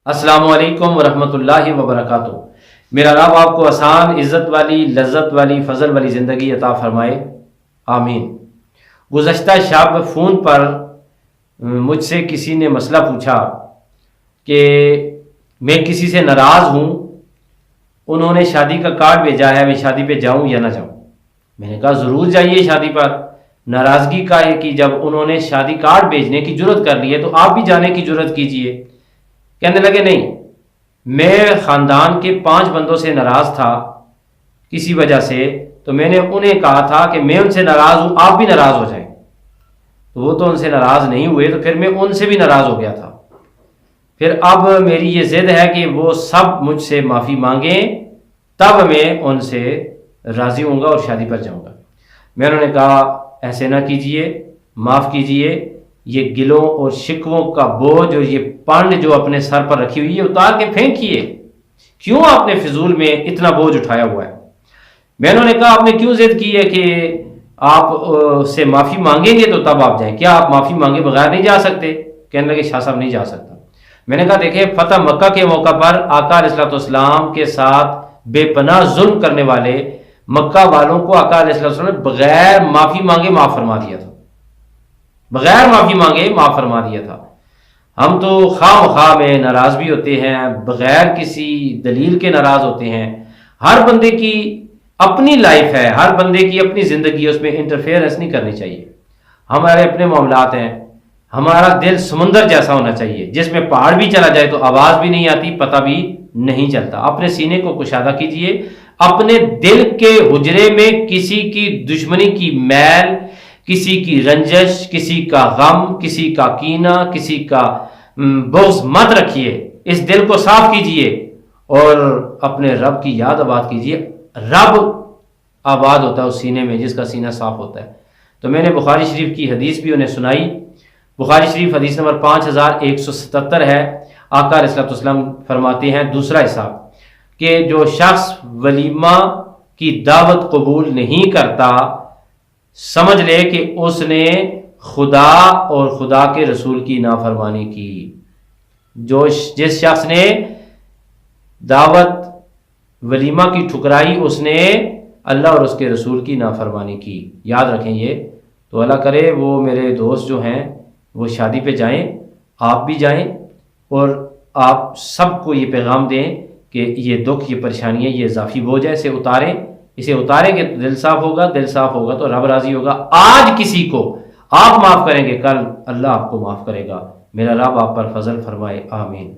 السلام علیکم ورحمۃ اللہ وبرکاتہ۔ میرا رب آپ کو آسان، عزت والی، لذت والی، فضل والی زندگی عطا فرمائے، آمین۔ گزشتہ شب فون پر مجھ سے کسی نے مسئلہ پوچھا کہ میں کسی سے ناراض ہوں، انہوں نے شادی کا کارڈ بھیجا ہے، میں شادی پہ جاؤں یا نہ جاؤں۔ میں نے کہا ضرور جائیے شادی پر، ناراضگی کا ہے کہ جب انہوں نے شادی کارڈ بھیجنے کی جرت کر لی ہے تو آپ بھی جانے کی جرت کیجئے۔ کہنے لگے نہیں، میں خاندان کے 5 بندوں سے ناراض تھا کسی وجہ سے، تو میں نے انہیں کہا تھا کہ میں ان سے ناراض ہوں، آپ بھی ناراض ہو جائیں۔ تو وہ تو ان سے ناراض نہیں ہوئے، تو پھر میں ان سے بھی ناراض ہو گیا تھا۔ پھر اب میری یہ ضد ہے کہ وہ سب مجھ سے معافی مانگیں، تب میں ان سے راضی ہوں گا اور شادی پر جاؤں گا۔ میں انہوں نے کہا ایسے نہ کیجئے، معاف کیجئے، یہ گلوں اور شکووں کا بوجھ اور یہ پانڈ جو اپنے سر پر رکھی ہوئی ہے اتار کے پھینکیے۔ کیوں آپ نے فضول میں اتنا بوجھ اٹھایا ہوا ہے؟ میں انہوں نے کہا آپ نے کیوں ضد کی ہے کہ آپ سے معافی مانگیں گے تو تب آپ جائیں، کیا آپ معافی مانگے بغیر نہیں جا سکتے؟ کہنے لگے شاہ صاحب نہیں جا سکتا۔ میں نے کہا دیکھیں، فتح مکہ کے موقع پر آقا علیہ السلام کے ساتھ بے پناہ ظلم کرنے والے مکہ والوں کو آقا علیہ السلام نے بغیر معافی مانگے معاف فرما دیا تھا، بغیر معافی مانگے معاف فرما دیا تھا۔ ہم تو خواہ مخواہ میں ناراض بھی ہوتے ہیں، بغیر کسی دلیل کے ناراض ہوتے ہیں۔ ہر بندے کی اپنی لائف ہے، ہر بندے کی اپنی زندگی ہے، اس میں انٹرفیئرنس نہیں کرنی چاہیے۔ ہمارے اپنے معاملات ہیں، ہمارا دل سمندر جیسا ہونا چاہیے جس میں پہاڑ بھی چلا جائے تو آواز بھی نہیں آتی، پتہ بھی نہیں چلتا۔ اپنے سینے کو کشادہ کیجئے، اپنے دل کے حجرے میں کسی کی دشمنی کی میل، کسی کی رنجش، کسی کا غم، کسی کا کینہ، کسی کا بغض مت رکھیے۔ اس دل کو صاف کیجئے اور اپنے رب کی یاد آباد کیجئے۔ رب آباد ہوتا ہے اس سینے میں جس کا سینہ صاف ہوتا ہے۔ تو میں نے بخاری شریف کی حدیث بھی انہیں سنائی۔ بخاری شریف حدیث نمبر 5177 ہے۔ آقا علیہ السلام فرماتے ہیں دوسرا حصہ کہ جو شخص ولیمہ کی دعوت قبول نہیں کرتا، سمجھ لے کہ اس نے خدا اور خدا کے رسول کی نافرمانی کی۔ جس شخص نے دعوت ولیمہ کی ٹھکرائی، اس نے اللہ اور اس کے رسول کی نافرمانی کی۔ یاد رکھیں یہ تو اللہ کرے وہ میرے دوست جو ہیں وہ شادی پہ جائیں، آپ بھی جائیں، اور آپ سب کو یہ پیغام دیں کہ یہ دکھ، یہ پریشانیاں، یہ اضافی بوجھ ہے، اسے اتاریں۔ اسے اتاریں گے تو دل صاف ہوگا، دل صاف ہوگا تو رب راضی ہوگا۔ آج کسی کو آپ معاف کریں گے، کل اللہ آپ کو معاف کرے گا۔ میرا رب آپ پر فضل فرمائے، آمین۔